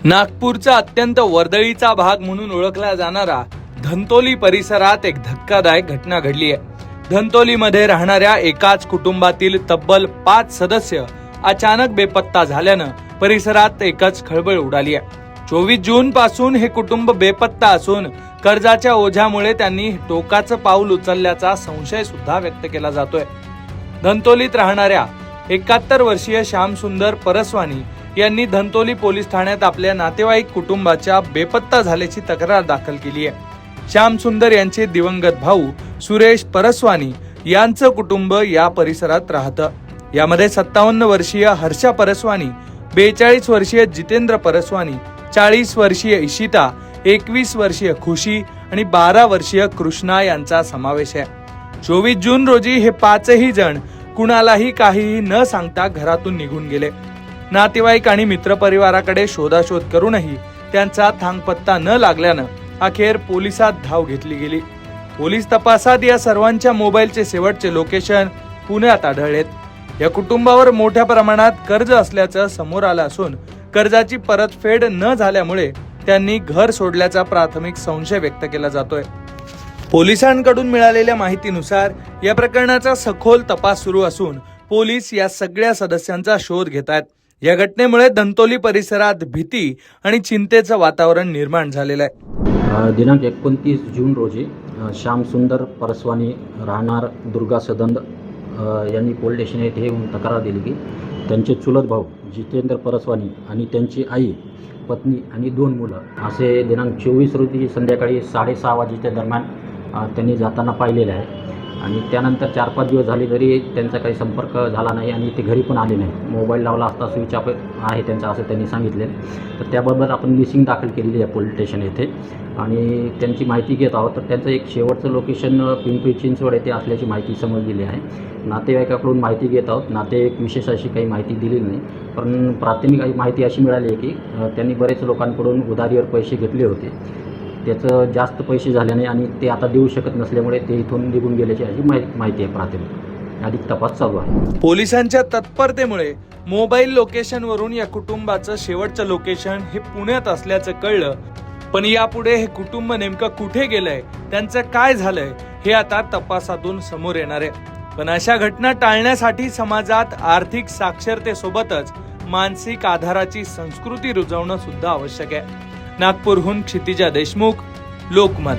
नागपूरचा अत्यंत वर्दळीचा भाग म्हणून ओळखला जाणारा धंतोली परिसरात एक धक्कादायक घटना घडली आहे. धंतोलीमध्ये राहणाऱ्या एकाच कुटुंबातील तब्बल 5 सदस्य अचानक बेपत्ता झाल्यानं परिसरात एकच खळबळ उडाली आहे. 24 जून पासून हे कुटुंब बेपत्ता असून कर्जाच्या ओझ्यामुळे त्यांनी टोकाचं पाऊल उचलल्याचा संशय सुद्धा व्यक्त केला जातोय. धंतोलीत राहणाऱ्या 71 वर्षीय श्यामसुंदर परसवानी यांनी धंतोली पोलीस ठाण्यात आपल्या नातेवाईक कुटुंबाच्या बेपत्ता झाल्याची तक्रार दाखल केली आहे. श्यामसुंदर यांचे दिवंगत भाऊ सुरेश परसवानी यांचं कुटुंब या परिसरात राहतं. यामध्ये 57 वर्षीय हर्षा परसवानी, 42 वर्षीय जितेंद्र परसवानी, 40 वर्षीय इशिता, 21 वर्षीय खुशी आणि 12 वर्षीय कृष्णा यांचा समावेश आहे. 24 जून रोजी हे 5ही जण कुणालाही काहीही न सांगता घरातून निघून गेले. नातेवाईक आणि मित्रपरिवाराकडे शोधाशोध करूनही त्यांचा थांगपत्ता न लागल्यानं अखेर पोलिसात धाव घेतली गेली. पोलीस तपासात या सर्वांच्या मोबाईलचे शेवटचे लोकेशन पुण्यात आढळलेत. या कुटुंबावर मोठ्या प्रमाणात कर्ज असल्याचं समोर आलं असून कर्जाची परतफेड न झाल्यामुळे त्यांनी घर सोडल्याचा प्राथमिक संशय व्यक्त केला जातोय. पोलिसांकडून मिळालेल्या माहितीनुसार या प्रकरणाचा सखोल तपास सुरू असून पोलीस या सगळ्या सदस्यांचा शोध घेत आहेत. या घटनेमुळे धंतोली परिसरात भीती आणि चिंतेचं वातावरण निर्माण झालेलं आहे. दिनांक 29 जून रोजी श्यामसुंदर परसवानी राहणार दुर्गा सदन यांनी पोलीस स्टेशन येथे येऊन तक्रार दिली की त्यांचे चुलत भाऊ जितेंद्र परसवानी आणि त्यांची आई, पत्नी आणि 2 मुलं असे दिनांक 24 रोजी संध्याकाळी 6:30 वाजेच्या दरम्यान त्यांनी जाताना पाहिलेलं आहे. आणि त्यानंतर 4-5 दिवस झाले तरी त्यांचा काही संपर्क झाला नाही आणि ते घरी पण आले नाही. मोबाईल लावला असता स्विच ऑफ आहे त्यांचा असं त्यांनी सांगितले. तर त्याबाबत आपण मिसिंग दाखल केलेली आहे पोलीस स्टेशन येथे आणि त्यांची माहिती घेत आहोत. तर त्यांचं एक शेवटचं लोकेशन पिंपरी चिंचवड येथे असल्याची माहिती समजलेली आहे. नातेवाईकाकडून माहिती घेत आहोत. नातेवाईक विशेष अशी काही माहिती दिलेली नाही, पण प्राथमिक माहिती अशी मिळाली आहे की त्यांनी बरेच लोकांकडून उधारीवर पैसे घेतले होते. त्याचं जास्त पैसे झाल्याने आणि ते आता देऊ शकत नसल्यामुळे ते इथून निघून गेल्याची अशी माहिती आहे. प्राथमिक अधिक तपास चालू आहे. पोलिसांच्या तत्परतेमुळे मोबाईल लोकेशन वरून या कुटुंबाचं शेवटचं लोकेशन हे पुण्यात असल्याचं कळलं. पण यापुढे हे कुटुंब नेमकं कुठे गेलंय, त्यांचं काय झालंय हे आता तपासातून समोर येणार आहे. पण अशा घटना टाळण्यासाठी समाजात आर्थिक साक्षरतेसोबतच मानसिक आधाराची संस्कृती रुजवणं सुद्धा आवश्यक आहे. नागपूरहून क्षितिजा देशमुख, लोकमत.